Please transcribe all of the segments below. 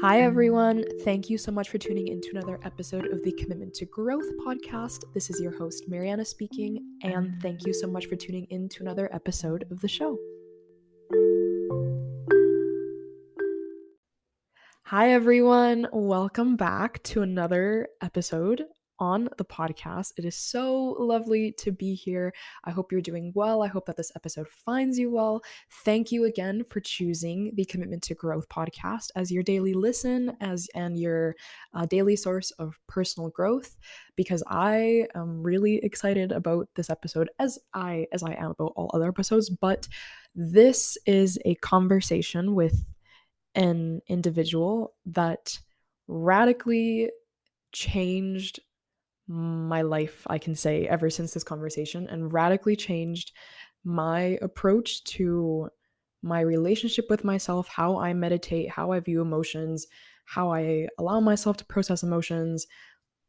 Hi, everyone. Thank you so much for tuning into another episode of the Commitment to Growth podcast. This is your host, Mariana, speaking, and thank you so much for tuning into another episode of the show. Hi, everyone. Welcome back to another episode on the podcast. It is so lovely to be here. I hope you're doing well. I hope that this episode finds you well. Thank you again for choosing the Commitment to Growth podcast as your daily listen and your daily source of personal growth, because I am really excited about this episode as I am about all other episodes. But this is a conversation with an individual that radically changed my life, I can say, ever since this conversation, and radically changed my approach to my relationship with myself, how I meditate, how I view emotions, how I allow myself to process emotions,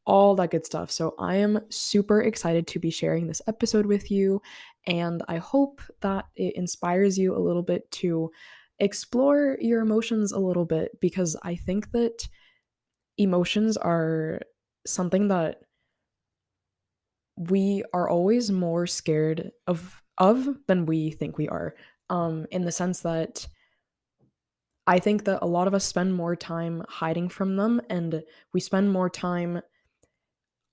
all that good stuff. So I am super excited to be sharing this episode with you, and I hope that it inspires you a little bit to explore your emotions a little bit, because I think that emotions are something that we are always more scared of than we think we are. In the sense that I think that a lot of us spend more time hiding from them, and we spend more time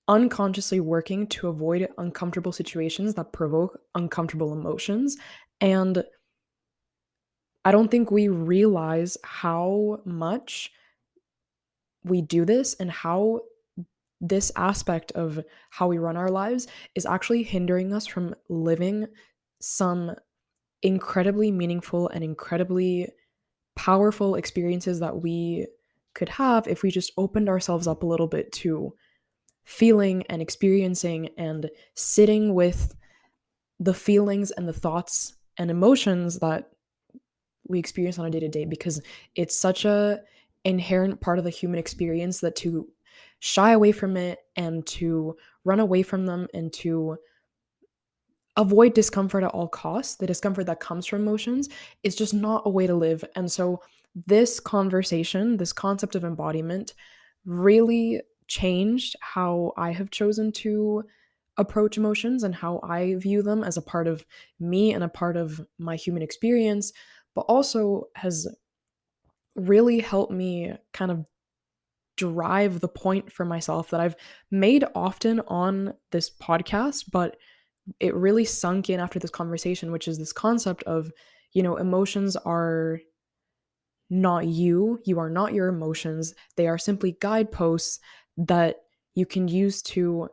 unconsciously working to avoid uncomfortable situations that provoke uncomfortable emotions. And I don't think we realize how much we do this and how this aspect of how we run our lives is actually hindering us from living some incredibly meaningful and incredibly powerful experiences that we could have if we just opened ourselves up a little bit to feeling and experiencing and sitting with the feelings and the thoughts and emotions that we experience on a day-to-day, because it's such a inherent part of the human experience that to shy away from it and to run away from them and to avoid discomfort at all costs, the discomfort that comes from emotions, is just not a way to live. And so this conversation, this concept of embodiment, really changed how I have chosen to approach emotions and how I view them as a part of me and a part of my human experience, but also has really helped me kind of drive the point for myself that I've made often on this podcast, but it really sunk in after this conversation, which is this concept of, emotions are not you. You are not your emotions. They are simply guideposts that you can use to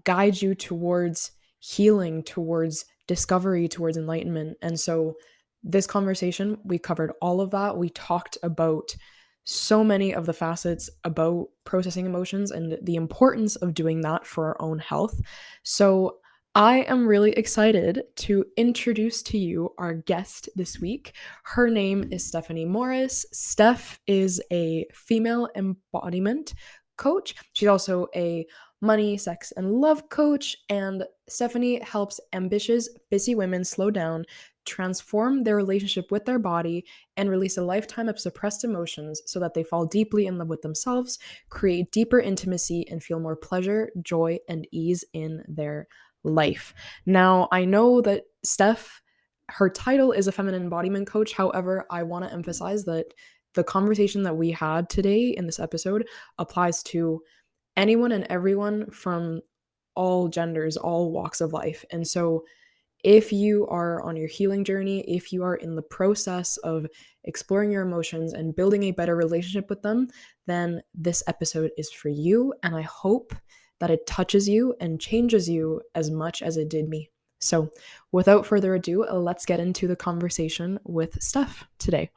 guide you towards healing, towards discovery, towards enlightenment. And so, this conversation, we covered all of that. We talked about so many of the facets about processing emotions and the importance of doing that for our own health. So, I am really excited to introduce to you our guest this week. Her name is Stephanie Morris. Steph is a female embodiment coach. She's also a money, sex, and love coach. And Stephanie helps ambitious, busy women slow down, transform their relationship with their body, and release a lifetime of suppressed emotions so that they fall deeply in love with themselves, create deeper intimacy, and feel more pleasure, joy, and ease in their life. Now, I know that Steph, her title is a feminine embodiment coach. However, I want to emphasize that the conversation that we had today in this episode applies to anyone and everyone from all genders, all walks of life. And so, if you are on your healing journey, if you are in the process of exploring your emotions and building a better relationship with them, then this episode is for you. And I hope that it touches you and changes you as much as it did me. So, without further ado, let's get into the conversation with Steph today.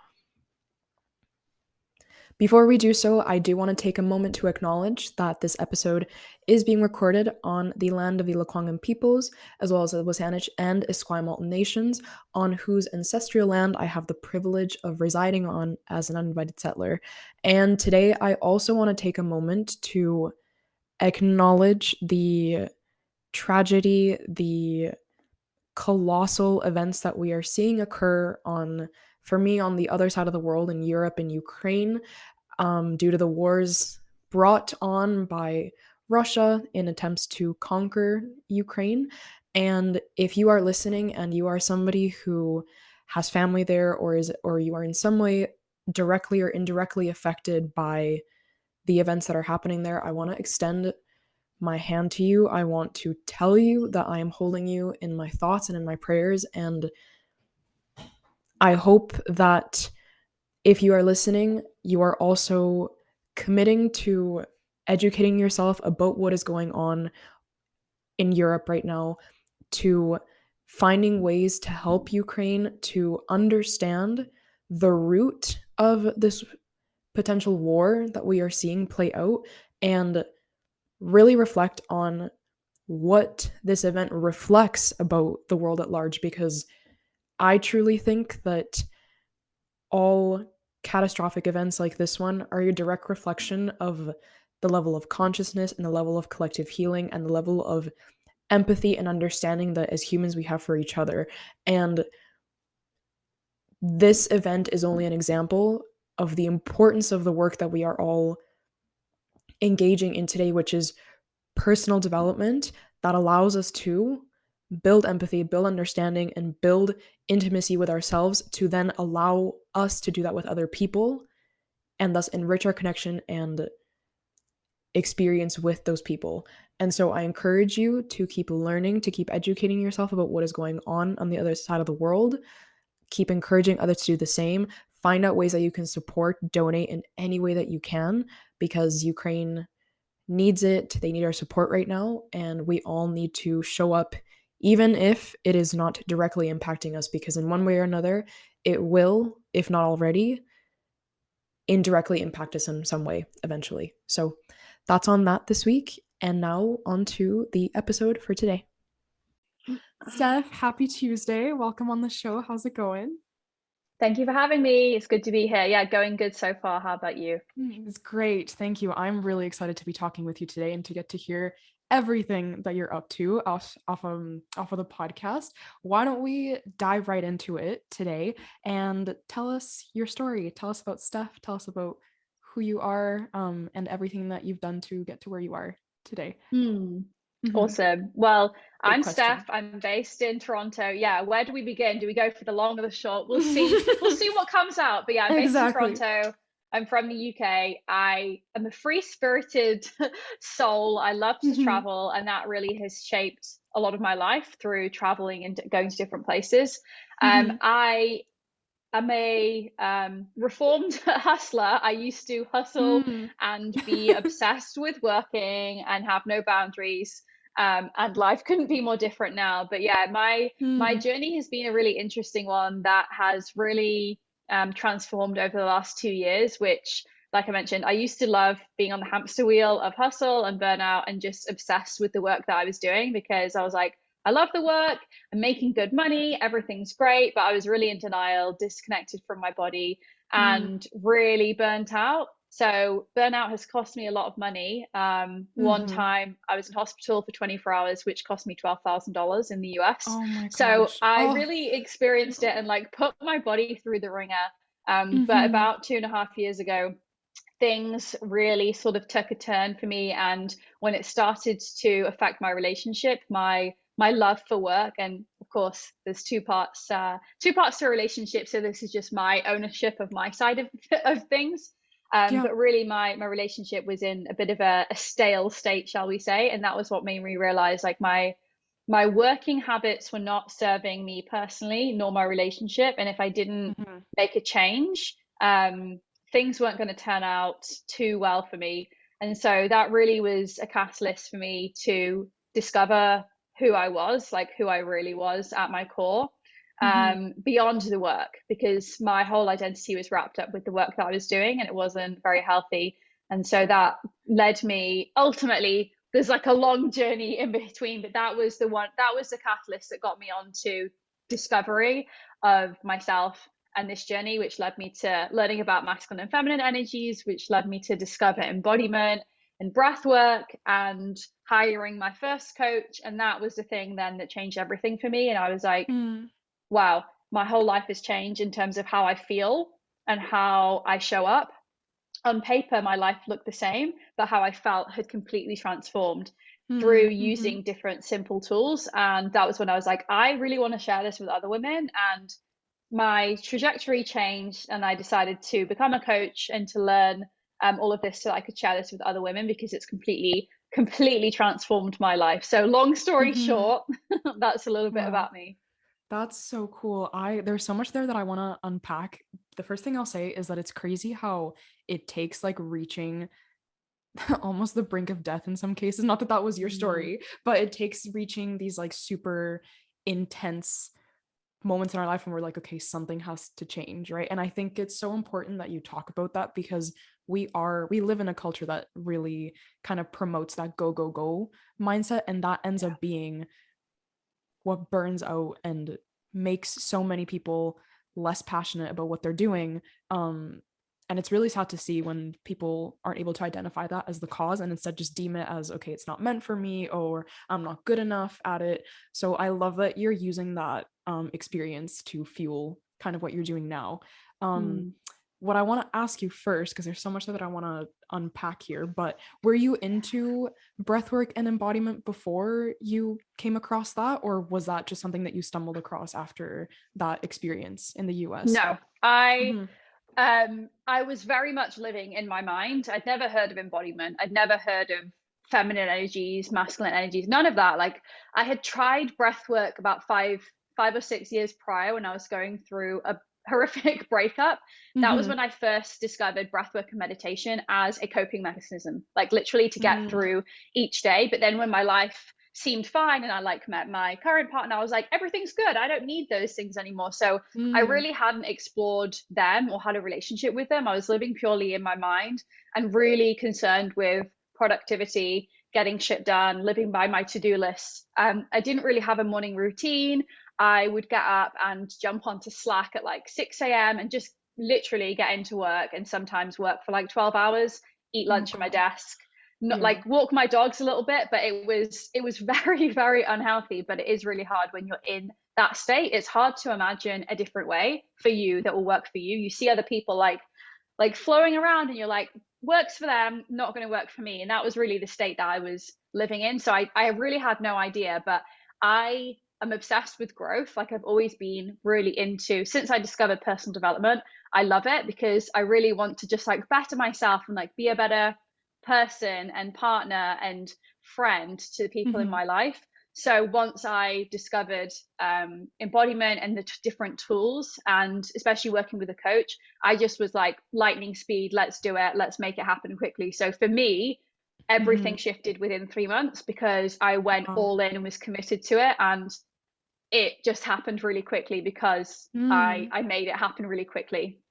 Before we do so, I do want to take a moment to acknowledge that this episode is being recorded on the land of the Lekwungen peoples, as well as the Wasanich and Esquimalt nations, on whose ancestral land I have the privilege of residing on as an uninvited settler. And today, I also want to take a moment to acknowledge the tragedy, the colossal events that we are seeing occur for me, on the other side of the world in Europe and Ukraine. due to the wars brought on by Russia in attempts to conquer Ukraine. And if you are listening and you are somebody who has family there, or you are in some way directly or indirectly affected by the events that are happening there, I want to extend my hand to you. I want to tell you that I am holding you in my thoughts and in my prayers. And I hope that if you are listening, you are also committing to educating yourself about what is going on in Europe right now, to finding ways to help Ukraine to understand the root of this potential war that we are seeing play out, and really reflect on what this event reflects about the world at large, because I truly think that all catastrophic events like this one are a direct reflection of the level of consciousness and the level of collective healing and the level of empathy and understanding that as humans we have for each other. And this event is only an example of the importance of the work that we are all engaging in today, which is personal development that allows us to build empathy, build understanding, and build intimacy with ourselves, to then allow us to do that with other people and thus enrich our connection and experience with those people. And so I encourage you to keep learning, to keep educating yourself about what is going on the other side of the world. Keep encouraging others to do the same. Find out ways that you can support, donate in any way that you can, because Ukraine needs it. They need our support right now, and we all need to show up, even if it is not directly impacting us, because in one way or another, it will, if not already, indirectly impact us in some way eventually. So that's on that this week. And now on to the episode for today. Steph, happy Tuesday. Welcome on the show. How's it going? Thank you for having me. It's good to be here. Yeah, going good so far. How about you? It's great. Thank you. I'm really excited to be talking with you today and to get to hear everything that you're up to off of the podcast. Why don't we dive right into it today and tell us your story. Tell us about Steph. Tell us about who you are, and everything that you've done to get to where you are today. Awesome. Well, Big I'm question. Steph. I'm based in Toronto. Yeah, where do we begin? Do we go for the long or the short? We'll see. We'll see what comes out. But yeah, I'm based in Exactly. Toronto. I'm from the UK. I am a free-spirited soul. I love to travel, and that really has shaped a lot of my life through traveling and going to different places. I am a reformed hustler. I used to hustle and be obsessed with working and have no boundaries. And life couldn't be more different now. But yeah, my journey has been a really interesting one that has really transformed over the last 2 years, which, like I mentioned, I used to love being on the hamster wheel of hustle and burnout and just obsessed with the work that I was doing, because I was like, I love the work, I'm making good money, everything's great, but I was really in denial, disconnected from my body, and really burnt out. So burnout has cost me a lot of money. One time I was in hospital for 24 hours, which cost me $12,000 in the US. Oh my So gosh. I really experienced it and like put my body through the ringer. But about 2.5 years ago, things really sort of took a turn for me, and when it started to affect my relationship, my love for work, and of course there's two parts to a relationship, so this is just my ownership of my side of things. But really my relationship was in a bit of a stale state, shall we say, and that was what made me realize like my working habits were not serving me personally nor my relationship, and if I didn't make a change, things weren't going to turn out too well for me. And so that really was a catalyst for me to discover who I was, like who I really was at my core, beyond the work, because my whole identity was wrapped up with the work that I was doing, and it wasn't very healthy. And so that led me ultimately, there's like a long journey in between, but that was the catalyst that got me onto discovery of myself and this journey, which led me to learning about masculine and feminine energies, which led me to discover embodiment and breath work and hiring my first coach. And that was the thing then that changed everything for me. And I was like, wow, my whole life has changed in terms of how I feel and how I show up. on paper my life looked the same, but how I felt had completely transformed through Mm-hmm. using different simple tools. And that was when I was like, I really want to share this with other women. And my trajectory changed, and I decided to become a coach and to learn all of this so I could share this with other women, because it's completely transformed my life. So long story Mm-hmm. short, that's a little bit Wow. about me. That's so cool. There's so much there that I want to unpack. The first thing I'll say is that it's crazy how it takes like reaching almost the brink of death in some cases. Not that that was your Mhm. story, but it takes reaching these like super intense moments in our life when we're like, okay, something has to change, right? And I think it's so important that you talk about that, because we live in a culture that really kind of promotes that go go go mindset, and that ends Yeah. up being what burns out and makes so many people less passionate about what they're doing. And it's really sad to see when people aren't able to identify that as the cause and instead just deem it as, okay, it's not meant for me, or I'm not good enough at it. So I love that you're using that experience to fuel kind of what you're doing now. um, Mm. what I want to ask you first, because there's so much that I want to unpack here, but were you into breathwork and embodiment before you came across that, or was that just something that you stumbled across after that experience in the US? No, Mm-hmm. I was very much living in my mind. I'd never heard of embodiment. I'd never heard of feminine energies, masculine energies, none of that. Like, I had tried breath work about five or 6 years prior, when I was going through a horrific breakup. That was Mm-hmm. when I first discovered breathwork and meditation as a coping mechanism, like literally to get Mm-hmm. through each day. But then when my life seemed fine and I like met my current partner, I was like, everything's good. I don't need those things anymore. So I really hadn't explored them or had a relationship with them. I was living purely in my mind and really concerned with productivity, getting shit done, living by my to-do list. I didn't really have a morning routine. I would get up and jump onto Slack at like 6 a.m. and just literally get into work, and sometimes work for like 12 hours, eat Oh lunch at my God. desk, not Yeah. like walk my dogs a little bit, but it was very unhealthy. But it is really hard when you're in that state. It's hard to imagine a different way for you that will work for you. You see other people like flowing around, and you're like, works for them, not going to work for me. And that was really the state that I was living in. So I really had no idea. But I am obsessed with growth. Like, I've always been really into, since I discovered personal development. I love it because I really want to just like better myself and like be a better person and partner and friend to the people in Mm-hmm. my life. So once I discovered embodiment and the different tools, and especially working with a coach, I just was like, lightning speed, let's do it, let's make it happen quickly. So for me, Mm-hmm. everything shifted within 3 months, because I went Wow. all in and was committed to it. And it just happened really quickly because Mm. I made it happen really quickly.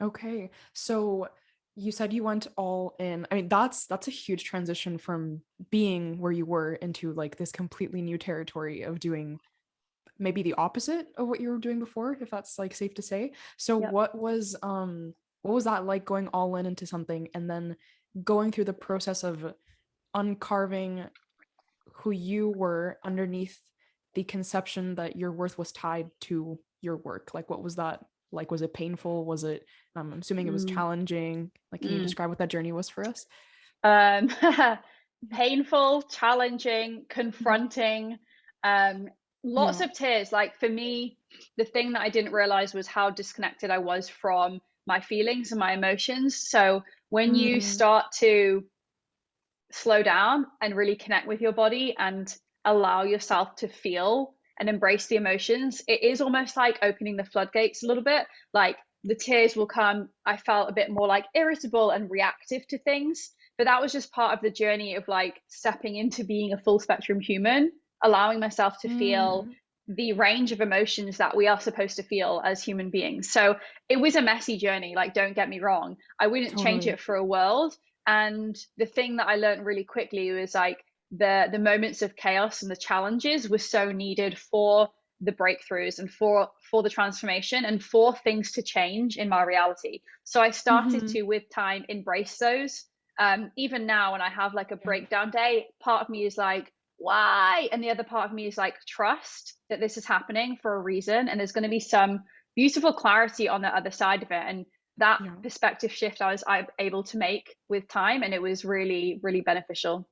Okay. So you said you went all in. I mean, that's a huge transition from being where you were into like this completely new territory of doing maybe the opposite of what you were doing before, if that's like safe to say. So Yep. what was that like, going all in into something and then going through the process of uncarving who you were underneath the conception that your worth was tied to your work? Like, what was that like? Was it painful? Was it, I'm assuming it was Mm, challenging. Like, can you mm. describe what that journey was for us? Um, painful, challenging, Mhm. confronting, lots Yeah. of tears. Like, for me, the thing that I didn't realize was how disconnected I was from my feelings and my emotions. So when you Mm, start to slow down and really connect with your body and allow yourself to feel and embrace the emotions, it is almost like opening the floodgates a little bit. Like, the tears will come. I felt a bit more like irritable and reactive to things, but that was just part of the journey of like stepping into being a full spectrum human, allowing myself to feel mm, the range of emotions that we are supposed to feel as human beings. So it was a messy journey, like, don't get me wrong. I wouldn't change totally. it for a world. And the thing that I learned really quickly was like, the moments of chaos and the challenges were so needed for the breakthroughs and for the transformation and for things to change in my reality. So I started Hmm. to, with time, embrace those. Even now, when I have like a Yeah. breakdown day, part of me is like, why? And the other part of me is like, trust that this is happening for a reason, and there's going to be some beautiful clarity on the other side of it. And that Yeah. perspective shift I was able to make with time, and it was really, really beneficial.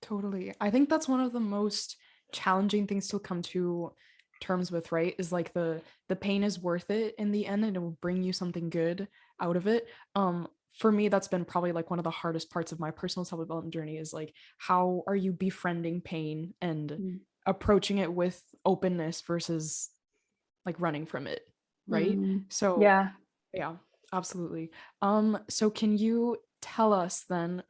Totally. I think that's one of the most challenging things to come to terms with, right? Is like the pain is worth it in the end and it will bring you something good out of it. For me, that's been probably like one of the hardest parts of my personal self-development journey is like, how are you befriending pain and Mm. approaching it with openness versus like running from it, right? Mm. So Yeah. yeah, absolutely. So can you tell us then,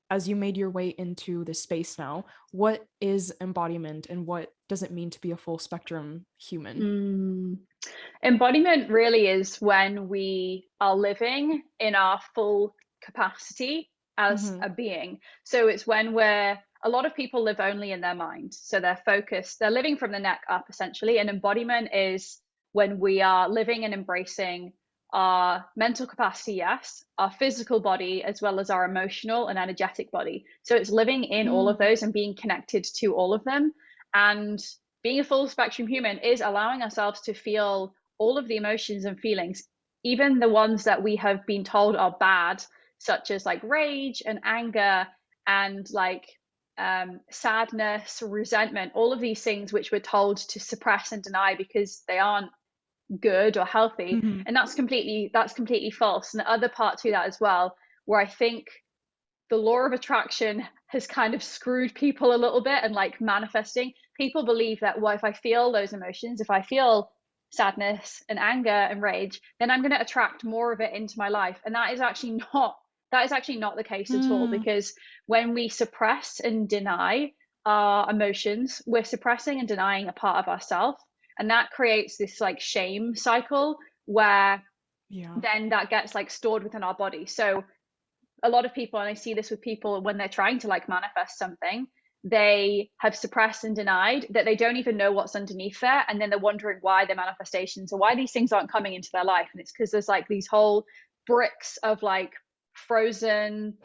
as you made your way into this space now, what is embodiment and what does it mean to be a full spectrum human? Mm. Embodiment really is when we are living in our full capacity as Mm-hmm. a being. So it's when a lot of people live only in their mind. So they're focused, they're living from the neck up essentially. And embodiment is when we are living and embracing our mental capacity, yes, our physical body, as well as our emotional and energetic body. So it's living in all of those and being connected to all of them. And being a full spectrum human is allowing ourselves to feel all of the emotions and feelings, even the ones that we have been told are bad, such as like rage and anger and like sadness, resentment, all of these things which we're told to suppress and deny because they aren't good or healthy. Mm-hmm. And that's completely false. And the other part to that as well, where I think the law of attraction has kind of screwed people a little bit, and like manifesting, people believe that, well, if I feel those emotions, if I feel sadness and anger and rage, then I'm going to attract more of it into my life. And that is actually not the case at all, Mm, because when we suppress and deny our emotions, we're suppressing and denying a part of ourselves, and that creates this like shame cycle where yeah. then that gets like stored within our body. So a lot of people, and I see this with people when they're trying to like manifest something, they have suppressed and denied that they don't even know what's underneath there. And then they're wondering why their manifestations or why these things aren't coming into their life. And it's because there's like these whole bricks of like frozen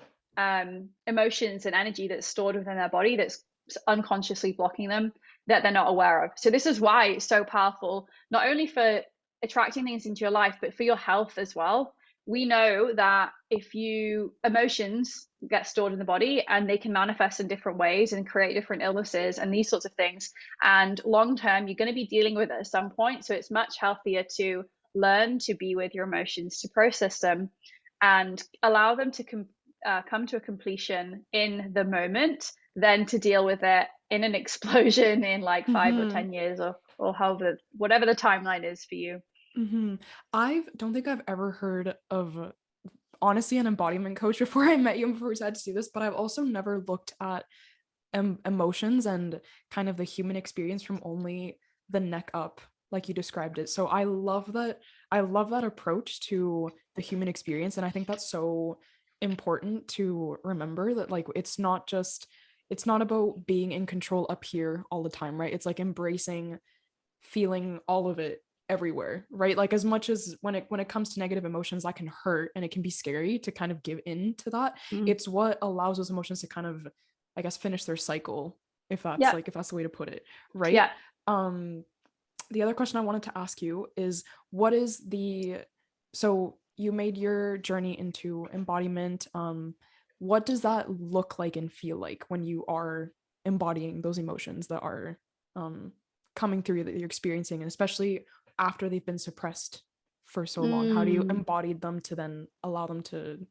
emotions and energy that's stored within their body that's unconsciously blocking them, that they're not aware of. So this is why it's so powerful, not only for attracting things into your life, but for your health as well. We know that if you emotions get stored in the body and they can manifest in different ways and create different illnesses and these sorts of things, and long term you're going to be dealing with it at some point. So it's much healthier to learn to be with your emotions, to process them and allow them to come to a completion in the moment, than to deal with it in an explosion in like 5 or 10 years, or however, whatever the timeline is for you. Mm-hmm. I don't think I've ever heard of, honestly, an embodiment coach before I met you and before we decided to do this, but I've also never looked at emotions and kind of the human experience from only the neck up, like you described it. So I love that. I love that approach to the human experience, and I think that's so important to remember that like it's not about being in control up here all the time, right? It's like embracing feeling all of it everywhere, right? Like as much as when it comes to negative emotions, that can hurt and it can be scary to kind of give in to that. Mm. It's what allows those emotions to kind of, I guess, finish their cycle, Yeah. if that's the way to put it, right? Yeah. um the other question I wanted to ask you is, what is the, so you made your journey into embodiment. What does that look like and feel like when you are embodying those emotions that are um coming through, that you're experiencing, and especially after they've been suppressed for so long? How do you Mm. embody them to then allow them to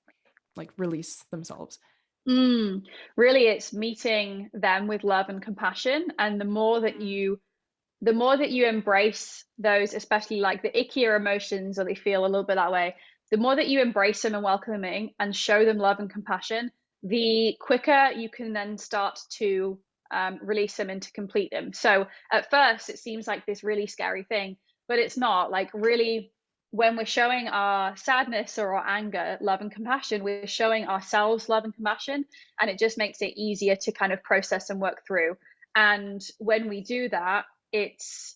like release themselves? Mm. Really, it's meeting them with love and compassion. And the more that you embrace those, especially like the ickier emotions, or they feel a little bit that way, the more that you embrace them and welcome them in and show them love and compassion, the quicker you can then start to release them and to complete them. So at first, it seems like this really scary thing, but it's not. Like, really, when we're showing our sadness or our anger love and compassion, we're showing ourselves love and compassion, and it just makes it easier to kind of process and work through. And when we do that, it's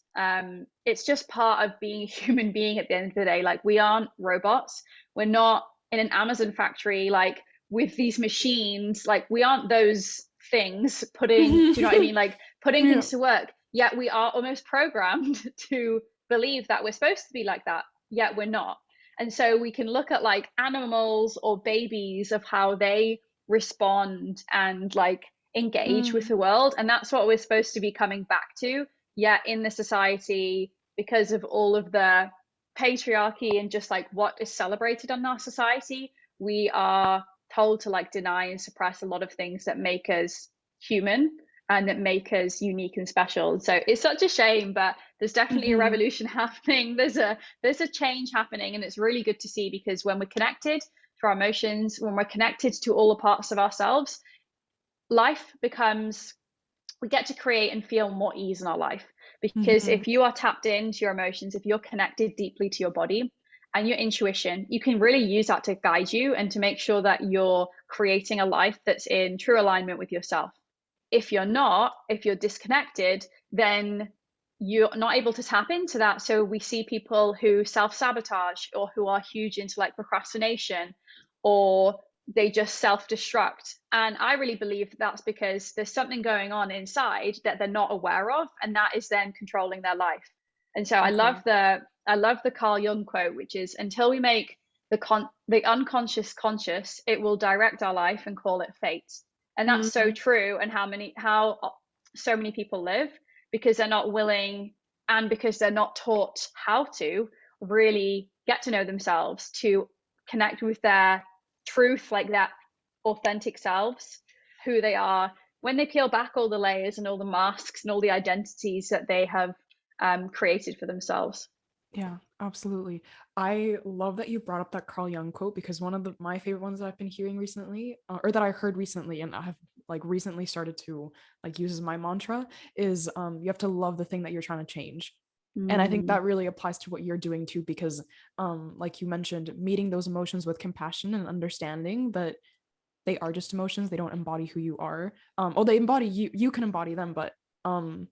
just part of being a human being at the end of the day. Like, we aren't robots. We're not in an Amazon factory like with these machines. Like, we aren't those things putting, do you know what I mean, like putting Yeah. things to work. Yet we are almost programmed to believe that we're supposed to be like that, yet we're not. And so we can look at like animals or babies of how they respond and like engage with Mm, the world. And that's what we're supposed to be coming back to. Yet in the society, because of all of the patriarchy and just like what is celebrated in our society, we are told to like deny and suppress a lot of things that make us human and that make us unique and special. So it's such a shame, but there's definitely a mhm. revolution happening. There's a change happening, and it's really good to see, because when we're connected to our emotions, when we're connected to all the parts of ourselves, life becomes, we get to create and feel more ease in our life. Because Mhm. if you are tapped into your emotions, if you're connected deeply to your body and your intuition, you can really use that to guide you and to make sure that you're creating a life that's in true alignment with yourself. If you're not, if you're disconnected, then you're not able to tap into that. So we see people who self-sabotage, or who are huge into like procrastination, or they just self-destruct. And I really believe that's because there's something going on inside that they're not aware of, and that is then controlling their life. And so Okay. I love the Carl Jung quote, which is, until we make the unconscious conscious, it will direct our life and call it fate. And that's so Mhm. true. And how so many people live, because they're not willing, and because they're not taught how to really get to know themselves, to connect with their truth, like that authentic selves, who they are, when they peel back all the layers and all the masks and all the identities that they have created for themselves. Yeah, absolutely. I love that you brought up that Carl Jung quote, because one of my favorite ones that I've been hearing recently, or that I heard recently, and I have like recently started to like use as my mantra, is you have to love the thing that you're trying to change. And I think Mm, that really applies to what you're doing too, because like you mentioned, meeting those emotions with compassion and understanding that they are just emotions, they don't embody who you are. They embody you, you can embody them, but um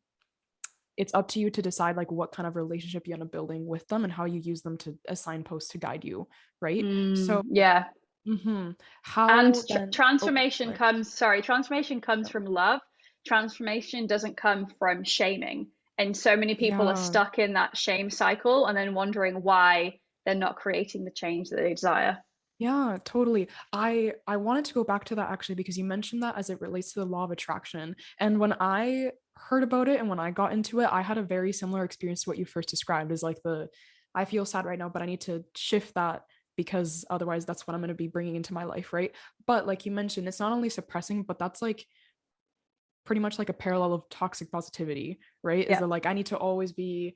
it's up to you to decide like what kind of relationship you end up building with them and how you use them to as signposts to guide you, right? So yeah. And how then, oh transformation sorry. comes, sorry, transformation comes Yep. from love. Transformation doesn't come from shaming. And so many people are Yeah. stuck in that shame cycle and then wondering why they're not creating the change that they desire. Yeah, totally. I wanted to go back to that actually, because you mentioned that as it relates to the law of attraction. And when I heard about it and when I got into it, I had a very similar experience to what you first described, is like the I feel sad right now, but I need to shift that, because otherwise that's what I'm going to be bringing into my life, right? But like you mentioned, it's not only suppressing, but that's like pretty much like a parallel of toxic positivity, right? Is Yeah. that like I need to always be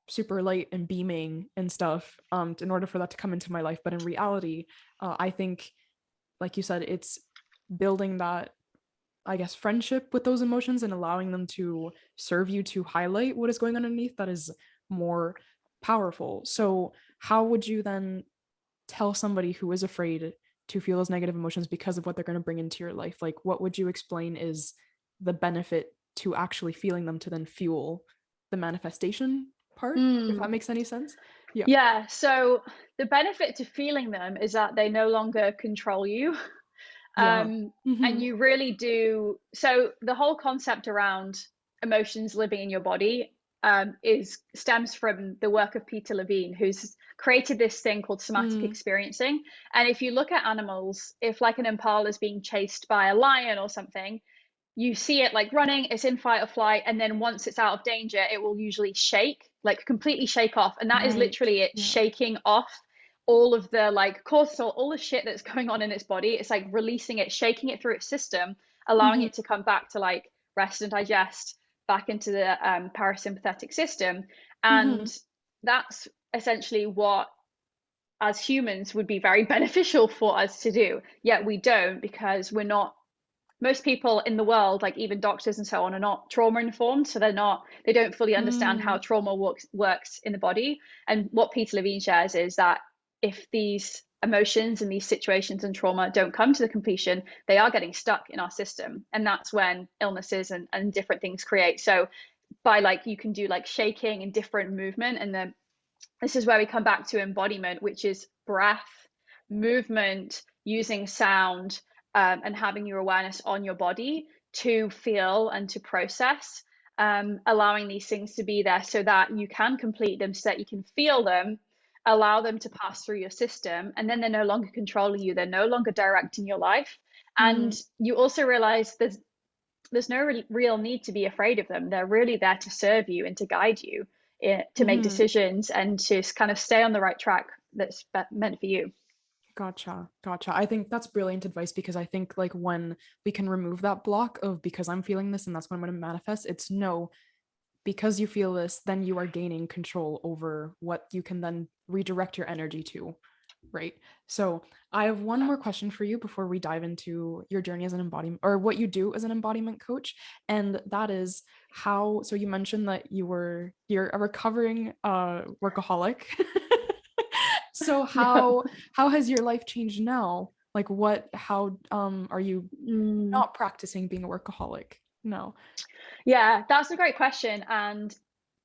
super light and beaming and stuff in order for that to come into my life. But in reality, I think, like you said, it's building that, I guess, friendship with those emotions and allowing them to serve you to highlight what is going on underneath that is more powerful. So how would you then tell somebody who is afraid to feel those negative emotions because of what they're going to bring into your life? Like, what would you explain is the benefit to actually feeling them to then fuel the manifestation part, if that Mm. makes any sense? Yeah. Yeah. So the benefit to feeling them is that they no longer control you. Yeah. And Mm-hmm. you really do. So the whole concept around emotions living in your body is stems from the work of Peter Levine, who's created this thing called somatic Mm. experiencing. And if you look at animals, if like an impala is being chased by a lion or something, you see it like running, it's in fight or flight, and then once it's out of danger, it will usually shake, like completely shake off. And that is Right. literally it Yeah. shaking off all of the like cortisol, all the shit that's going on in its body. It's like releasing it, shaking it through its system, allowing Mm-hmm. it to come back to like rest and digest, back into the parasympathetic system. Mm-hmm. And that's essentially what, as humans, would be very beneficial for us to do. Yet we don't, because we're not, most people in the world, like even doctors and so on, are not trauma informed. So they don't fully understand how Mm. trauma works in the body. And what Peter Levine shares is that if these emotions and these situations and trauma don't come to the completion, they are getting stuck in our system. And that's when illnesses and different things create. So by like, you can do like shaking and different movement. And then this is where we come back to embodiment, which is breath, movement, using sound, and having your awareness on your body to feel and to process, allowing these things to be there so that you can complete them, so that you can feel them, allow them to pass through your system, and then they're no longer controlling you, they're no longer directing your life. And you also realize there's no real need to be afraid of them. They're really there to serve you and to guide you, to make decisions and to kind of stay on the right track that's meant for you. Gotcha. I think that's brilliant advice, because I think like when we can remove that block of because I'm feeling this and that's what I'm going to manifest, it's no, because you feel this, then you are gaining control over what you can then redirect your energy to, right? So I have one more question for you before we dive into your journey as an embodiment, or what you do as an embodiment coach. And that is how, so you mentioned that you're a recovering workaholic. So how has your life changed now? Like how are you not practicing being a workaholic? No. Yeah, that's a great question. And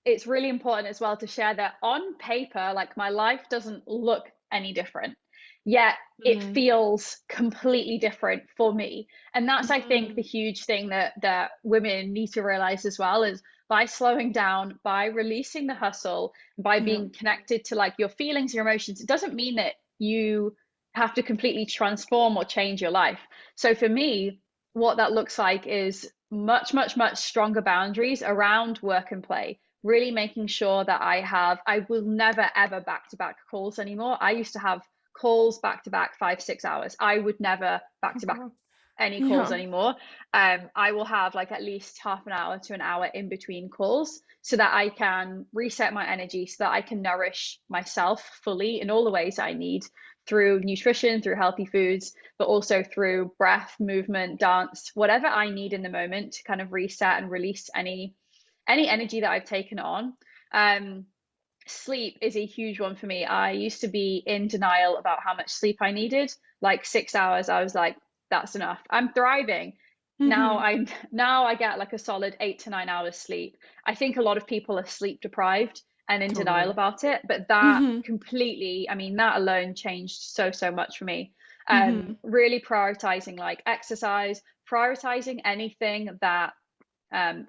it's really important as well to share that on paper, like my life doesn't look any different, yet it feels completely different for me. And that's, I think, the huge thing that women need to realize as well, is by slowing down, by releasing the hustle, by being connected to like your feelings, your emotions, it doesn't mean that you have to completely transform or change your life. So for me, what that looks like is much stronger boundaries around work and play, really making sure that I will never ever back to back calls anymore. I used to have calls back to back 5-6 hours. I would never back to back any calls anymore. I will have like at least half an hour to an hour in between calls, so that I can reset my energy, so that I can nourish myself fully in all the ways I need, through nutrition, through healthy foods, but also through breath, movement, dance, whatever I need in the moment to kind of reset and release any energy that I've taken on. Sleep is a huge one for me. I used to be in denial about how much sleep I needed. Like 6 hours, I was like, that's enough. I'm thriving. Now I get like a solid 8 to 9 hours sleep. I think a lot of people are sleep deprived and in denial about it, but that completely, I mean, that alone changed so much for me. Really prioritizing like exercise, prioritizing anything that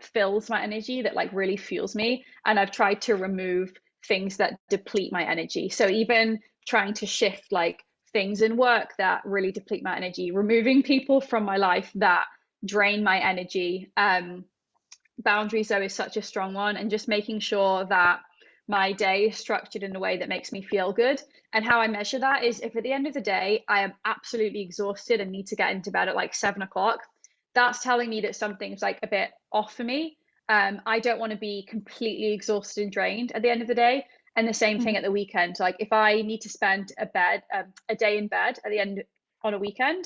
fills my energy, that like really fuels me. And I've tried to remove things that deplete my energy. So even trying to shift like things in work that really deplete my energy, removing people from my life that drain my energy. Boundaries though is such a strong one, and just making sure that my day is structured in a way that makes me feel good. And how I measure that is, if at the end of the day I am absolutely exhausted and need to get into bed at like 7 o'clock, that's telling me that something's like a bit off for me. I don't want to be completely exhausted and drained at the end of the day. And the same thing at the weekend. Like if I need to spend a day in bed at the end on a weekend,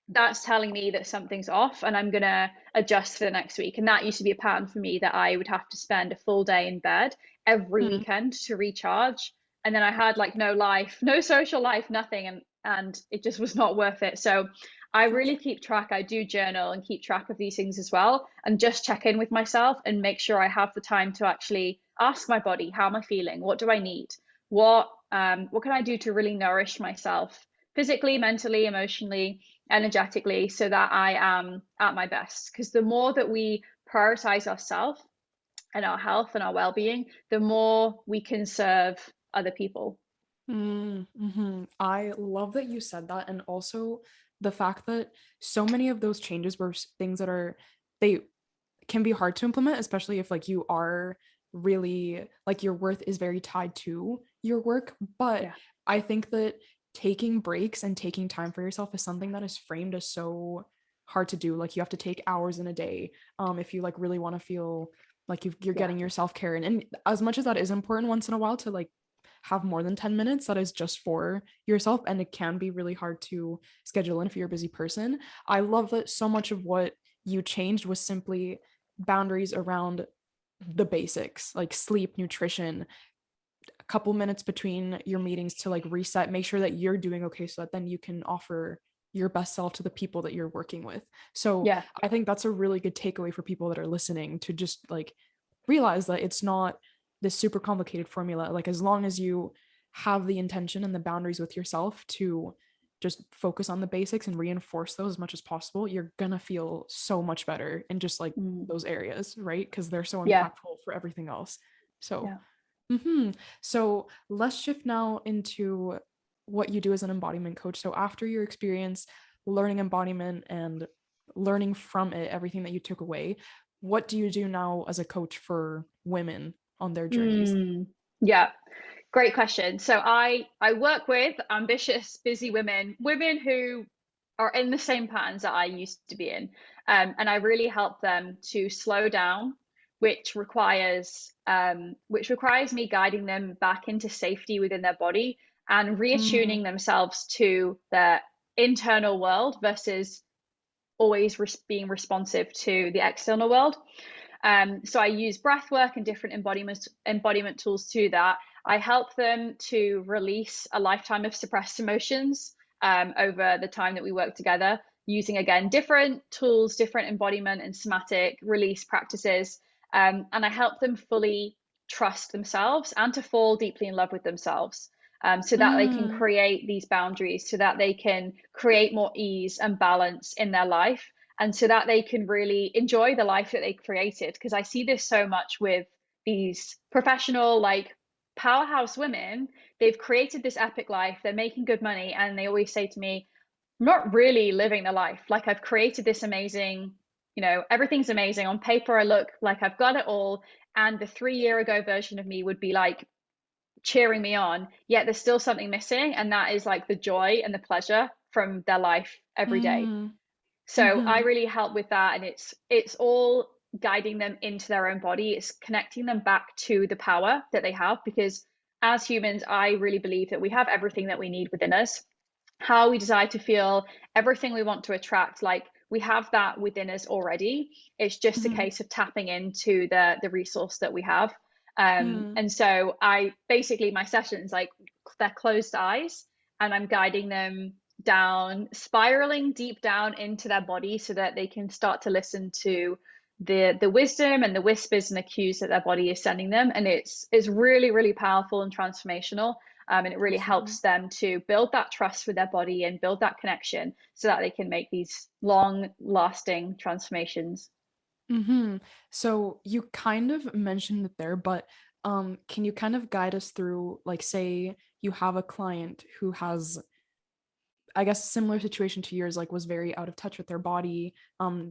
that's telling me that something's off and I'm going to adjust for the next week. And that used to be a pattern for me, that I would have to spend a full day in bed every weekend to recharge. And then I had like no life, no social life, nothing. And it just was not worth it. So I really keep track. I do journal and keep track of these things as well, and just check in with myself and make sure I have the time to actually ask my body, how am I feeling? What do I need? What can I do to really nourish myself physically, mentally, emotionally, energetically, so that I am at my best? Because the more that we prioritize ourselves and our health and our well-being, the more we can serve other people. I love that you said that, and also the fact that so many of those changes were things that they can be hard to implement, especially if like you are really like your worth is very tied to your work. But I think that taking breaks and taking time for yourself is something that is framed as so hard to do. Like you have to take hours in a day if you like really want to feel like you're getting your self-care in. And as much as that is important once in a while to like have more than 10 minutes that is just for yourself, and it can be really hard to schedule in if you're a busy person, I love that so much of what you changed was simply boundaries around the basics, like sleep, nutrition, a couple minutes between your meetings to like reset, make sure that you're doing okay, so that then you can offer your best self to the people that you're working with. So I think that's a really good takeaway for people that are listening, to just like realize that it's not this super complicated formula. Like as long as you have the intention and the boundaries with yourself to just focus on the basics and reinforce those as much as possible, you're gonna feel so much better in just like those areas, right? Because they're so impactful for everything else. So So let's shift now into what you do as an embodiment coach. So after your experience learning embodiment and learning from it everything that you took away, what do you do now as a coach for women on their journeys? Yeah, great question. So I work with ambitious, busy women who are in the same patterns that I used to be in, and I really help them to slow down, which requires me guiding them back into safety within their body and Mm, reattuning themselves to their internal world versus always being responsive to the external world. So I use breath work and different embodiment tools to that. I help them to release a lifetime of suppressed emotions over the time that we work together, using again different tools, different embodiment and somatic release practices. And I help them fully trust themselves and to fall deeply in love with themselves. So that they can mm, create these boundaries, so that they can create more ease and balance in their life, and so that they can really enjoy the life that they created. Because I see this so much with these professional, like powerhouse women. They've created this epic life, they're making good money, and they always say to me, I'm not really living the life. Like, I've created this amazing, everything's amazing. On paper, I look like I've got it all. And the 3 year ago version of me would be like cheering me on, yet there's still something missing. And that is like the joy and the pleasure from their life every day. mm, So I mm-hmm, really help with that, and it's all guiding them into their own body. It's connecting them back to the power that they have, because as humans, I really believe that we have everything that we need within us. How we desire to feel, everything we want to attract, like we have that within us already. It's just a mm-hmm, case of tapping into the resource that we have. mm, And so I basically, my sessions, like, they're closed eyes, and I'm guiding them down, spiraling deep down into their body, so that they can start to listen to the wisdom and the whispers and the cues that their body is sending them. And it's really, really powerful and transformational. And it really absolutely. helps them to build that trust with their body and build that connection, so that they can make these long lasting transformations. Mm-hmm. So you kind of mentioned it there, but can you kind of guide us through, like, say you have a client who has, I guess, a similar situation to yours, like was very out of touch with their body,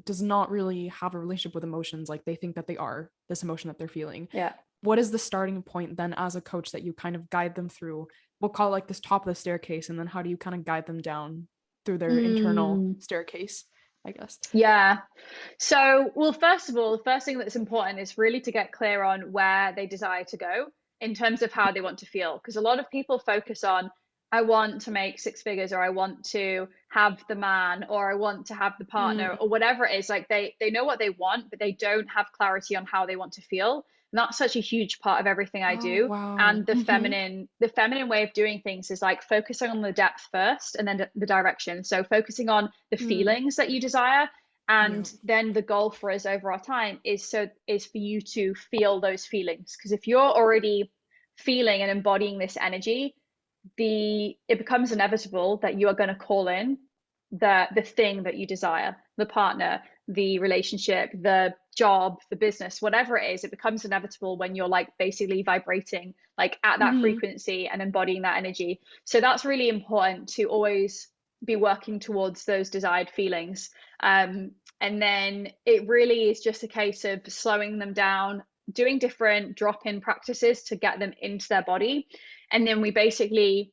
does not really have a relationship with emotions, like they think that they are this emotion that they're feeling. Yeah. What is the starting point then as a coach that you kind of guide them through? We'll call it like this top of the staircase, and then how do you kind of guide them down through their internal Mm, staircase, I guess? yeah. So, well, first of all, the first thing that's important is really to get clear on where they desire to go in terms of how they want to feel. Because a lot of people focus on, I want to make six figures, or I want to have the man, or I want to have the partner, Mm. or whatever it is. Like, they know what they want, but they don't have clarity on how they want to feel. And that's such a huge part of everything I Oh, do. wow. And the feminine way of doing things is like focusing on the depth first, and then the direction. So focusing on the Mm. feelings that you desire, Yeah. and then the goal for us over our time is for you to feel those feelings. Because if you're already feeling and embodying this energy, it becomes inevitable that you are going to call in the thing that you desire, the partner, the relationship, the job, the business, whatever it is. It becomes inevitable when you're like basically vibrating like at that Mm-hmm. frequency and embodying that energy. So that's really important, to always be working towards those desired feelings. And then it really is just a case of slowing them down, doing different drop-in practices to get them into their body. And then we basically,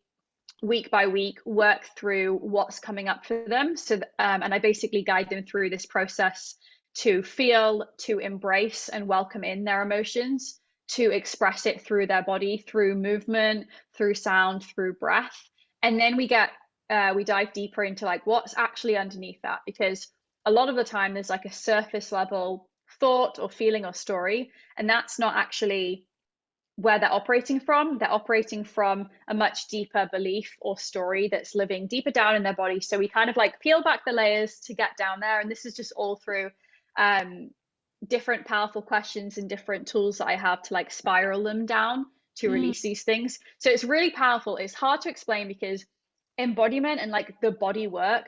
week by week, work through what's coming up for them. And I basically guide them through this process to feel, to embrace and welcome in their emotions, to express it through their body, through movement, through sound, through breath. And then we dive deeper into like what's actually underneath that, because a lot of the time there's like a surface level thought or feeling or story, and that's not actually where they're operating from. They're operating from a much deeper belief or story that's living deeper down in their body. So we kind of like peel back the layers to get down there. And this is just all through um, different powerful questions and different tools that I have to like spiral them down to Mm. release these things. So it's really powerful. It's hard to explain because embodiment and like the body work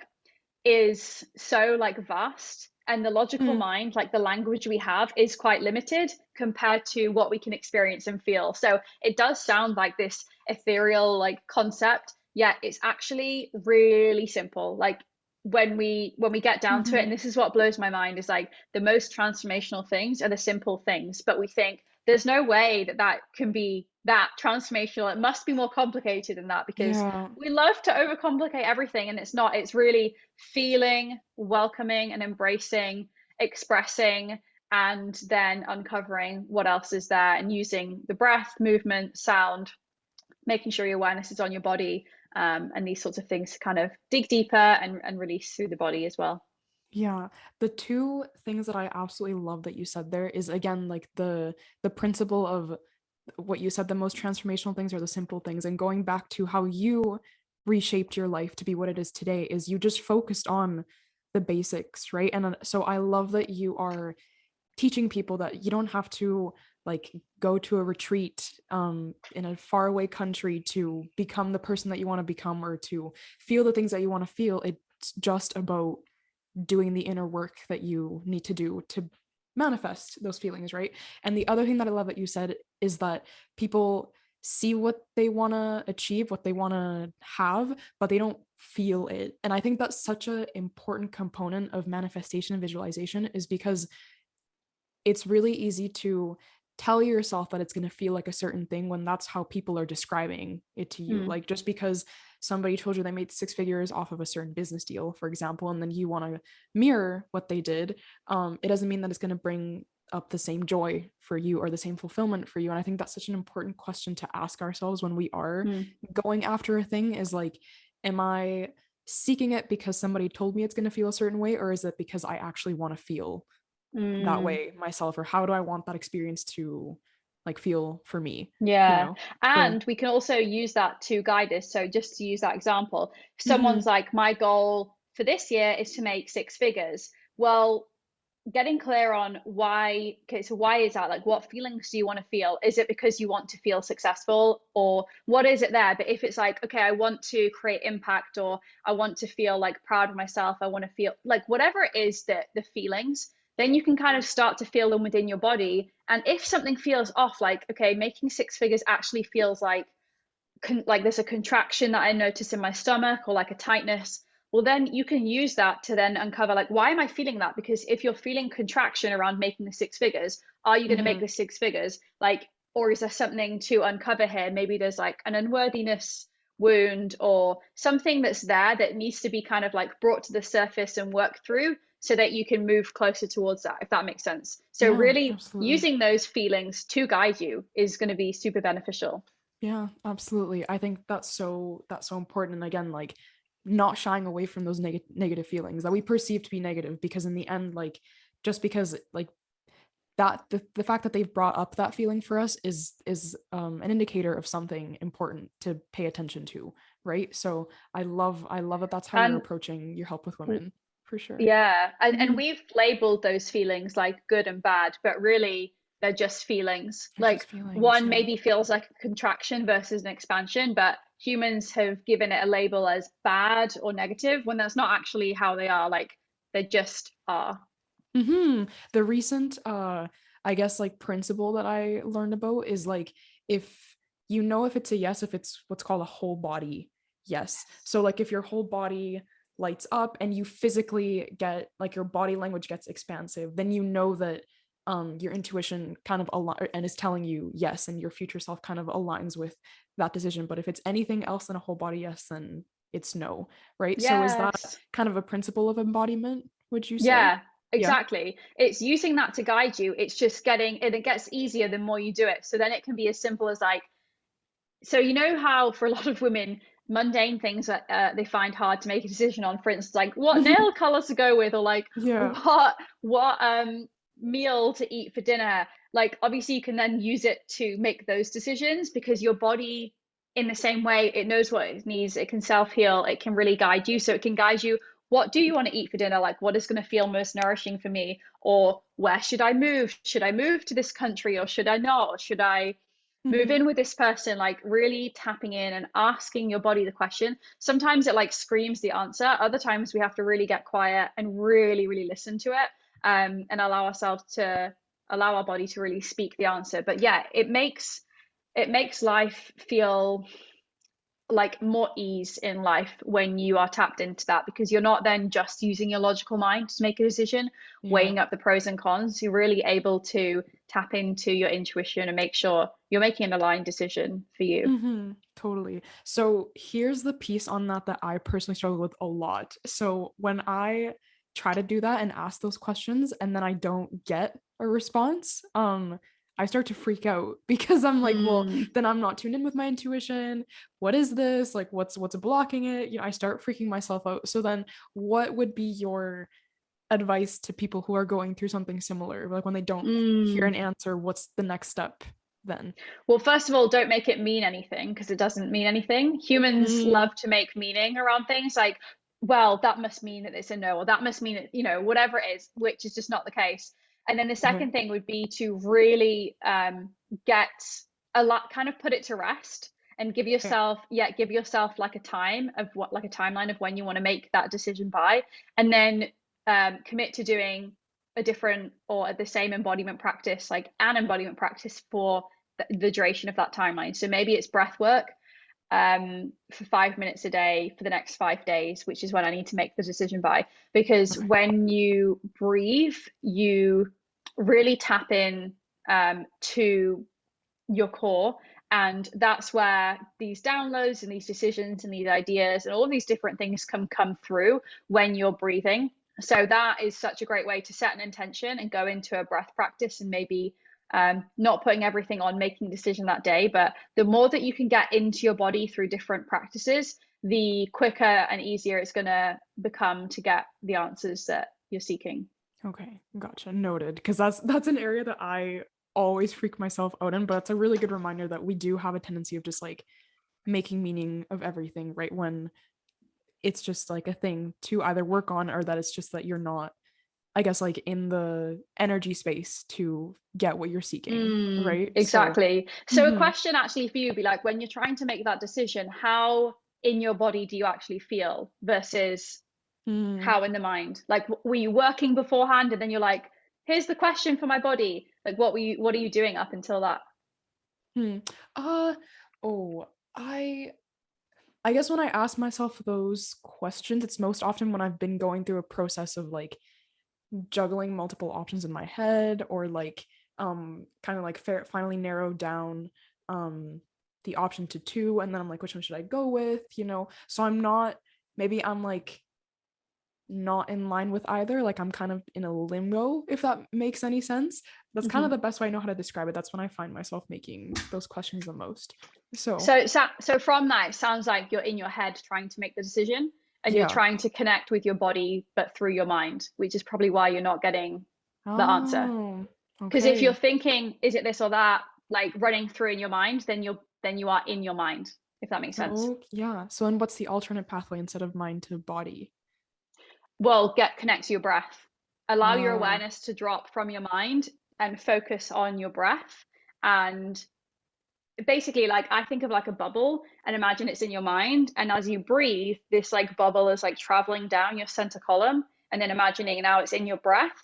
is so like vast, And the logical mind, like the language we have, is quite limited compared to what we can experience and feel. So it does sound like this ethereal like concept, yet it's actually really simple. Like when we get down to it, and this is what blows my mind, is like the most transformational things are the simple things, but we think there's no way that that can be that transformational. It must be more complicated than that, because Yeah. we love to overcomplicate everything, and it's not. It's really feeling, welcoming and embracing, expressing, and then uncovering what else is there, and using the breath, movement, sound, making sure your awareness is on your body, and these sorts of things to kind of dig deeper and release through the body as well. Yeah, the two things that I absolutely love that you said there is, again, like the principle of what you said, the most transformational things are the simple things, and going back to how you reshaped your life to be what it is today is you just focused on the basics, right? And so I love that you are teaching people that you don't have to like go to a retreat in a faraway country to become the person that you want to become or to feel the things that you want to feel. It's just about doing the inner work that you need to do to manifest those feelings, right? And the other thing that I love that you said is that people see what they want to achieve, what they want to have, but they don't feel it. And I think that's such an important component of manifestation and visualization, is because it's really easy to tell yourself that it's going to feel like a certain thing when that's how people are describing it to you. Like just because somebody told you they made 6 figures off of a certain business deal, for example, and then you want to mirror what they did, it doesn't mean that it's going to bring up the same joy for you or the same fulfillment for you. And I think that's such an important question to ask ourselves when we are going after a thing, is like, am I seeking it because somebody told me it's going to feel a certain way, or is it because I actually want to feel that way myself, or how do I want that experience to like feel for me, you Yeah. know? So And we can also use that to guide us. So just to use that example, if someone's like, my goal for this year is to make 6 figures. Well, getting clear on why, okay, so why is that? Like, what feelings do you want to feel? Is it because you want to feel successful, or what is it there? But if it's like, okay, I want to create impact, or I want to feel like proud of myself, I want to feel like whatever it is, that the feelings, then you can kind of start to feel them within your body. And if something feels off, like, okay, making 6 figures actually feels like there's a contraction that I notice in my stomach, or like a tightness, well, then you can use that to then uncover, like, why am I feeling that? Because if you're feeling contraction around making the 6 figures, are you going to make the 6 figures? Like, or is there something to uncover here? Maybe there's like an unworthiness wound or something that's there that needs to be kind of like brought to the surface and worked through, so that you can move closer towards that, if that makes sense. So yeah, really absolutely. using those feelings to guide you is going to be super beneficial. Yeah, absolutely. I think that's so important. And again, like not shying away from those negative feelings that we perceive to be negative, because in the end, like just because like that the fact that they've brought up that feeling for us is an indicator of something important to pay attention to, right? So I love that that's how you're And approaching your help with women, for sure. yeah, and Mm-hmm. we've labeled those feelings like good and bad, but really they're just feelings. They're Like just feelings, one yeah. maybe feels like a contraction versus an expansion, but humans have given it a label as bad or negative when that's not actually how they are. Like they just are. The recent I guess like principle that I learned about is like, if you know if it's a yes, if it's what's called a whole body yes. So like if your whole body lights up and you physically get like your body language gets expansive, then you know that your intuition kind of and is telling you yes, and your future self kind of aligns with that decision. But if it's anything else than a whole body yes, then it's no, right? So is that Yes. kind of a principle of embodiment, would you say? Yeah, Yeah. exactly. It's using that to guide you. It's just getting, and it gets easier the more you do it. So then it can be as simple as like, so you know how for a lot of women, mundane things that they find hard to make a decision on, for instance, like what nail color to go with, or like Yeah. what meal to eat for dinner. Like obviously you can then use it to make those decisions, because your body, in the same way, it knows what it needs. It can self-heal. It can really guide you. So it can guide you. What do you want to eat for dinner? Like what is going to feel most nourishing for me? Or where should I move? Should I move to this country, or should I not? Or should I Move Mm-hmm. in with this person, like really tapping in and asking your body the question. Sometimes it like screams the answer. Other times we have to really get quiet and really, really listen to it, and allow our body to really speak the answer. But yeah, it makes life feel like more ease in life when you are tapped into that, because you're not then just using your logical mind to make a decision, Yeah. weighing up the pros and cons. You're really able to tap into your intuition and make sure you're making an aligned decision for you. Mm-hmm. Totally. So here's the piece on that that I personally struggle with a lot. So when I try to do that and ask those questions and then I don't get a response, I start to freak out because I'm like, well, Mm, then I'm not tuned in with my intuition. What is this? Like what's blocking it? I start freaking myself out. So then what would be your advice to people who are going through something similar? Like when they don't hear an mm. answer, what's the next step then? Well, first of all, don't make it mean anything, because it doesn't mean anything. Humans Mm, love to make meaning around things, like, well, that must mean that it's a no, or that must mean it, whatever it is, which is just not the case. And then the okay. second thing would be to really get a lot, kind of put it to rest and Okay. give yourself like a like a timeline of when you want to make that decision by, and then commit to doing a different or the same embodiment practice, like an embodiment practice for the duration of that timeline. So maybe it's breath work for 5 minutes a day for the next 5 days, which is when I need to make the decision by. Because Okay. when you breathe, you really tap in to your core. And that's where these downloads and these decisions and these ideas and all these different things can come through when you're breathing. So that is such a great way to set an intention and go into a breath practice, and maybe not putting everything on making a decision that day. But the more that you can get into your body through different practices, the quicker and easier it's going to become to get the answers that you're seeking. Okay, gotcha. Noted. Because that's an area that I always freak myself out in, but it's a really good reminder that we do have a tendency of just like making meaning of everything, right? When it's just like a thing to either work on, or that it's just that you're not, I guess, like in the energy space to get what you're seeking, right? So, Exactly. So a mhm, question actually for you would be like, when you're trying to make that decision, how in your body do you actually feel versus mm, how in the mind? Like, were you working beforehand and then you're like, here's the question for my body? Like, what are you doing up until that? hmm. Uh, oh, I guess when I ask myself those questions, it's most often when I've been going through a process of like juggling multiple options in my head, or like kind of like finally narrow down um the option to two, and then I'm like, which one should I go with, so I'm like not in line with either, like I'm kind of in a limbo, if that makes any sense. That's kind of Mhm. the best way I know how to describe it. That's when I find myself making those questions the most. So So from that, it sounds like you're in your head trying to make the decision, and you're yeah. trying to connect with your body, but through your mind, which is probably why you're not getting the answer. Oh, Because if you're okay. thinking, is it this or that, like running through in your mind, then you are in your mind, if that makes sense. Oh yeah, so then what's the alternate pathway instead of mind to body? Well, connect to your breath. Allow your uh awareness to drop from your mind and focus on your breath. And basically, like, I think of like a bubble and imagine it's in your mind. And as you breathe, this like bubble is like traveling down your center column, and then imagining now it's in your breath,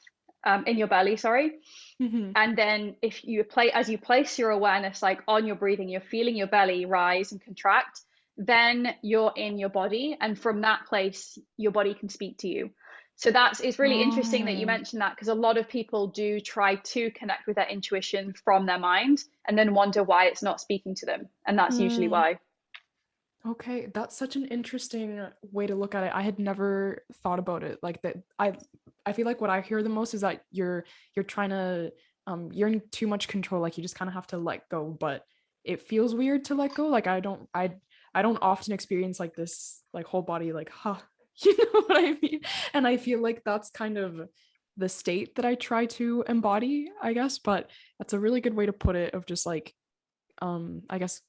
in your belly, sorry. mhm. And then if you as you place your awareness like on your breathing, you're feeling your belly rise and contract, then you're in your body, and from that place your body can speak to you. So it's really interesting that you Oh, mentioned that, because a lot of people do try to connect with their intuition from their mind and then wonder why it's not speaking to them, and that's usually mm. why. Okay, that's such an interesting way to look at it. I had never thought about it like that. I feel like what I hear the most is that you're trying to you're in too much control, like you just kind of have to let go, but it feels weird to let go. Like I don't often experience like this like whole body like huh, you know what I mean? And I feel like that's kind of the state that I try to embody, I guess, but that's a really good way to put it, of just like I guess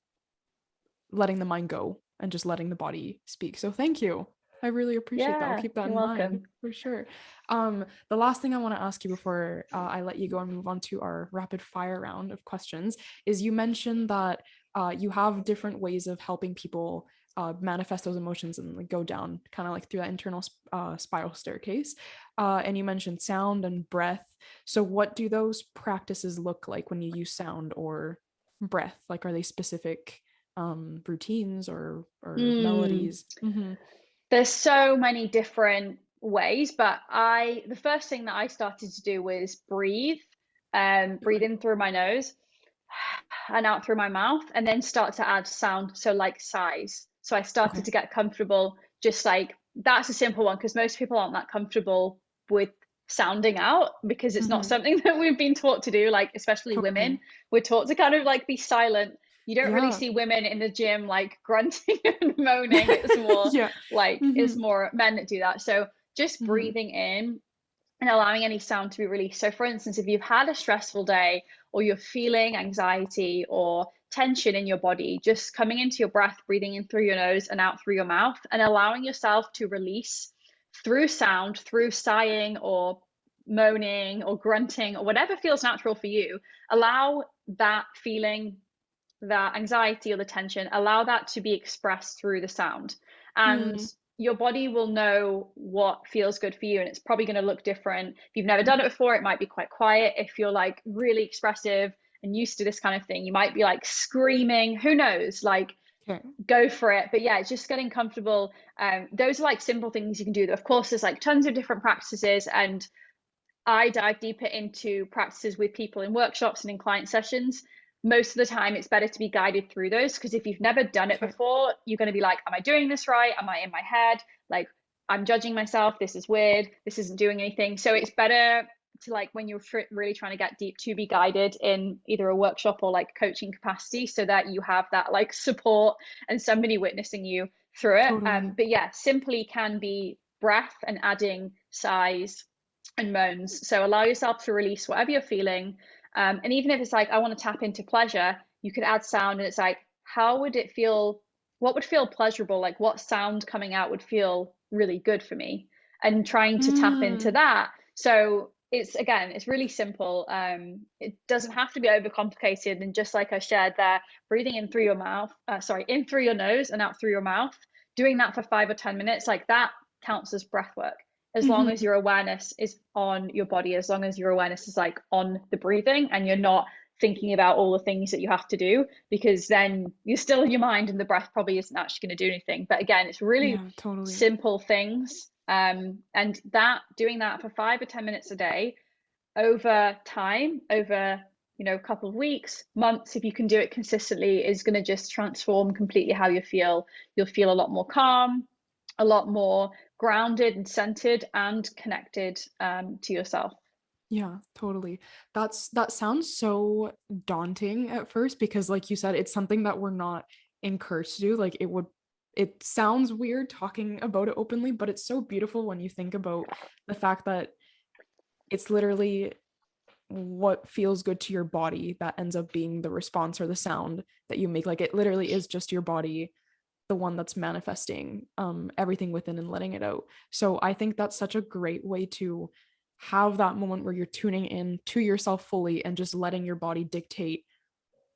letting the mind go and just letting the body speak. So thank you. I really appreciate that. I'll Yeah, keep that you're in mind welcome. for sure. The last thing I want to ask you before I let you go and move on to our rapid fire round of questions is you mentioned that you have different ways of helping people manifest those emotions and like go down kind of like through that internal spiral staircase. And you mentioned sound and breath. So what do those practices look like when you use sound or breath? Like, are they specific routines or Mm. melodies? Mm-hmm. There's so many different ways, but the first thing that I started to do was breathe Okay. in through my nose and out through my mouth, and then start to add sound, so like sighs. So I started Okay. to get comfortable, just like that's a simple one because most people aren't that comfortable with sounding out because it's not Mm-hmm. something that we've been taught to do, like especially women. Totally. We're taught to kind of like be silent. You don't really Yeah. see women in the gym like grunting and moaning. It's more Yeah. like Mm-hmm. it's more men that do that. So just Mm-hmm. breathing in and allowing any sound to be released. So, for instance, if you've had a stressful day or you're feeling anxiety or tension in your body, just coming into your breath, breathing in through your nose and out through your mouth, and allowing yourself to release through sound, through sighing or moaning or grunting or whatever feels natural for you. Allow that feeling, that anxiety or the tension, allow that to be expressed through the sound. And Mm-hmm. your body will know what feels good for you. And it's probably going to look different. If you've never done it before, it might be quite quiet. If you're like really expressive and used to this kind of thing, you might be like screaming. Who knows? Like, Okay. go for it. But yeah, it's just getting comfortable. Those are like simple things you can do. Of course, there's like tons of different practices, and I dive deeper into practices with people in workshops and in client sessions. Most of the time, it's better to be guided through those because if you've never done it Okay. before, you're going to be like, am I doing this right? Am I in my head? Like, I'm judging myself. This is weird. This isn't doing anything. So it's better to like when you're really trying to get deep to be guided in either a workshop or like coaching capacity so that you have that like support and somebody witnessing you through it. Totally. But yeah, simply can be breath and adding sighs and moans. So allow yourself to release whatever you're feeling. And even if it's like, I want to tap into pleasure, you could add sound and it's like, how would it feel? What would feel pleasurable? Like what sound coming out would feel really good for me? And trying to tap into Mm. that. So it's again, it's really simple. It doesn't have to be overcomplicated. And just like I shared there, breathing in through your mouth, in through your nose and out through your mouth, doing that for 5 or 10 minutes, like that counts as breath work as long as Mm-hmm. your awareness is on your body, as long as your awareness is like on the breathing and you're not thinking about all the things that you have to do, because then you're still in your mind and the breath probably isn't actually going to do anything. But again, it's really Yeah, totally. simple things. And that doing that for 5 or 10 minutes a day over time, over a couple of weeks, months, if you can do it consistently, is going to just transform completely how you feel. You'll feel a lot more calm, a lot more grounded and centered and connected to yourself. Yeah, totally. That sounds so daunting at first because like you said, it's something that we're not encouraged to do. Like it sounds weird talking about it openly, but it's so beautiful when you think about the fact that it's literally what feels good to your body that ends up being the response or the sound that you make. Like it literally is just your body, the one that's manifesting everything within and letting it out. So I think that's such a great way to have that moment where you're tuning in to yourself fully and just letting your body dictate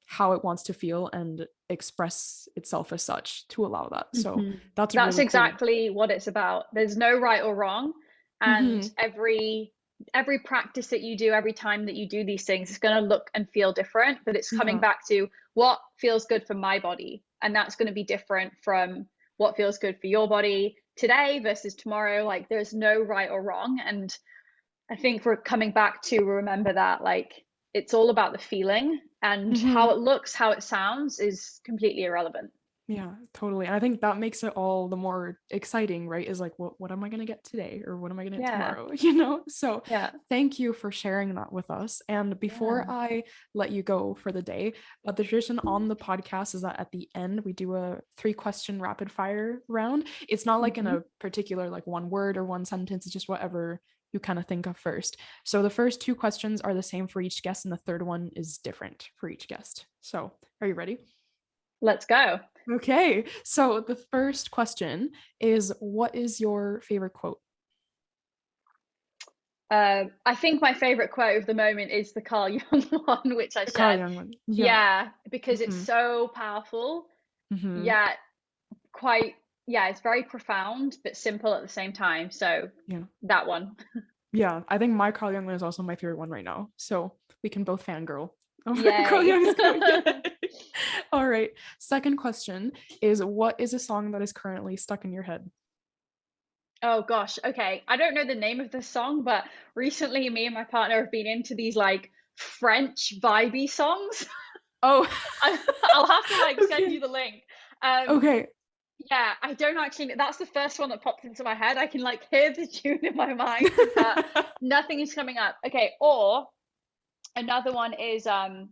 how it wants to feel and express itself as such to allow that. So Mm-hmm. that's That's really cool. exactly what it's about. There's no right or wrong, and Mm-hmm. every practice that you do, every time that you do these things, it's going to look and feel different, but it's coming Yeah. back to what feels good for my body, and that's going to be different from what feels good for your body today versus tomorrow. Like there's no right or wrong, and I think we're coming back to remember that like it's all about the feeling, and how Mm-hmm. it looks, how it sounds is completely irrelevant. Yeah, totally. And I think that makes it all the more exciting, right? Is like, what am I going to get today? Or what am I going to get Yeah. tomorrow? You know? So Yeah. thank you for sharing that with us. And before Yeah. I let you go for the day, the tradition on the podcast is that at the end, we do a 3-question rapid fire round. It's not like in Mm-hmm. a particular, like one word or one sentence, it's just whatever you kind of think of first. So the first 2 questions are the same for each guest, and the third one is different for each guest. So are you ready? Let's go. Okay, so the first question is, what is your favorite quote? I think my favorite quote of the moment is the Carl Jung one, which I The Carl shared. Jung one. Yeah. Yeah, because it's Mm-hmm. so powerful, Mm-hmm. yet quite, yeah, it's very profound, but simple at the same time. So Yeah. that one. Yeah. I think my Carl Jung one is also my favorite one right now. So we can both fangirl over Carl Yay. Jung's quote. All right. Second question is, what is a song that is currently stuck in your head? Oh gosh. Okay. I don't know the name of the song, but recently me and my partner have been into these like French vibey songs. Oh, I'll have to like send okay. you the link. Um, Okay. yeah, I don't actually, that's the first one that popped into my head. I can like hear the tune in my mind, but nothing is coming up. Okay, or another one is one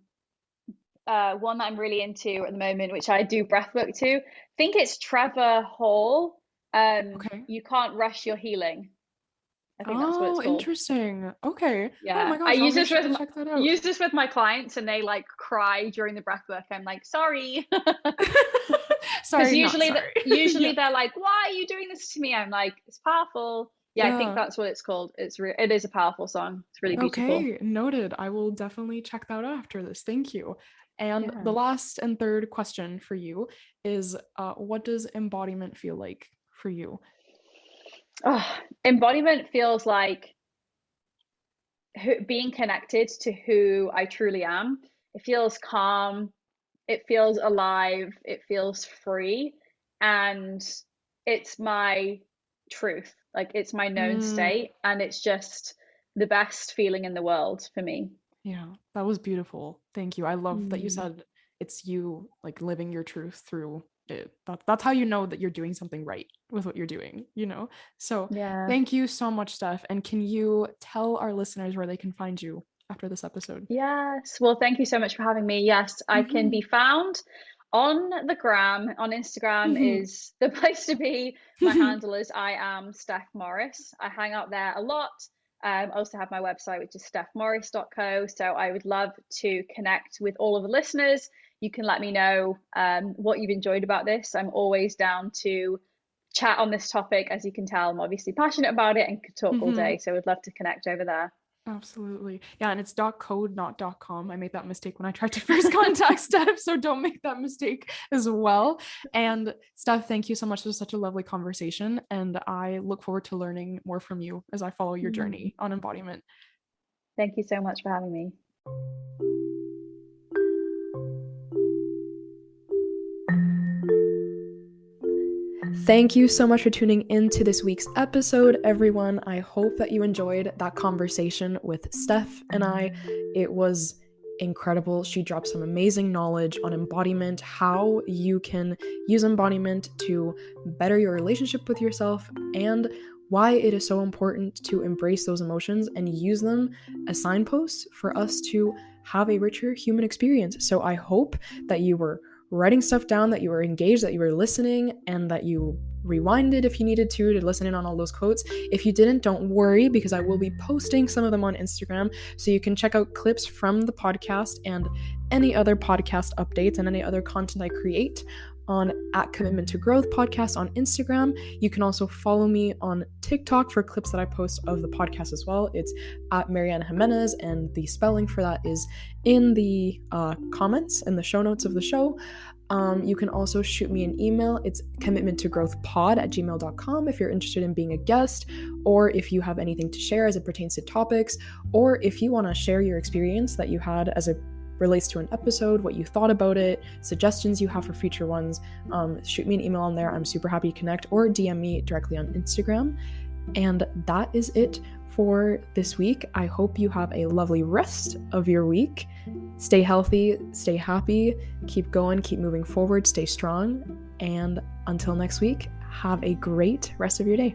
that I'm really into at the moment, which I do breathwork to. I think it's Trevor Hall. Okay. You can't rush your healing. I think that's what it's Oh, called. interesting. Okay. Oh Yeah, my gosh, I'll make sure to check that out. use this with my clients, and they like cry during the breath work. I'm like, sorry, because Sorry, not sorry. usually Yeah. they're like, why are you doing this to me? I'm like, it's powerful. Yeah, I think Yeah. that's what it's called. It is a powerful song. It's really beautiful. Okay, noted. I will definitely check that out after this. Thank you. And the Yeah. last and third question for you is, what does embodiment feel like for you? Oh, embodiment feels like being connected to who I truly am. It feels calm, it feels alive, it feels free, and it's my truth. Like it's my known Mm, state, and it's just the best feeling in the world for me. yeah, that was beautiful. Thank you. I love that you Mm. said it's you like living your truth through it. That's how you know that you're doing something right with what you're doing, you know? So Yeah. thank you so much, Steph. And can you tell our listeners where they can find you after this episode? Yes. Well, thank you so much for having me. Yes, I can Mm-hmm. be found on the gram. On Instagram Mm-hmm. is the place to be. My handle is I am Steph Morris. I hang out there a lot. I also have my website, which is stephmorris.co. So I would love to connect with all of the listeners. You can let me know what you've enjoyed about this. I'm always down to chat on this topic. As you can tell, I'm obviously passionate about it and could talk all Mm-hmm. day. So I would love to connect over there. Absolutely. Yeah, and it's .code, not .com. I made that mistake when I tried to first contact Steph, so don't make that mistake as well. And Steph, thank you so much. This was such a lovely conversation, and I look forward to learning more from you as I follow your Mm. journey on embodiment. Thank you so much for having me. Thank you so much for tuning into this week's episode, everyone. I hope that you enjoyed that conversation with Steph and I. It was incredible. She dropped some amazing knowledge on embodiment, how you can use embodiment to better your relationship with yourself, and why it is so important to embrace those emotions and use them as signposts for us to have a richer human experience. So I hope that you were writing stuff down, that you were engaged, that you were listening, and that you rewinded if you needed to listen in on all those quotes. If you didn't, don't worry, because I will be posting some of them on Instagram, so you can check out clips from the podcast and any other podcast updates and any other content I create on at Commitment to Growth podcast on Instagram. You can also follow me on TikTok for clips that I post of the podcast as well. It's at Mariana Jimenez, and the spelling for that is in the comments and the show notes of the show. You can also shoot me an email. It's commitmenttogrowthpod@gmail.com if you're interested in being a guest, or if you have anything to share as it pertains to topics, or if you want to share your experience that you had as it relates to an episode, what you thought about it, suggestions you have for future ones. Shoot me an email on there. I'm super happy to connect, or DM me directly on Instagram. And that is it for this week. I hope you have a lovely rest of your week. Stay healthy, stay happy, keep going, keep moving forward, stay strong. And until next week, have a great rest of your day.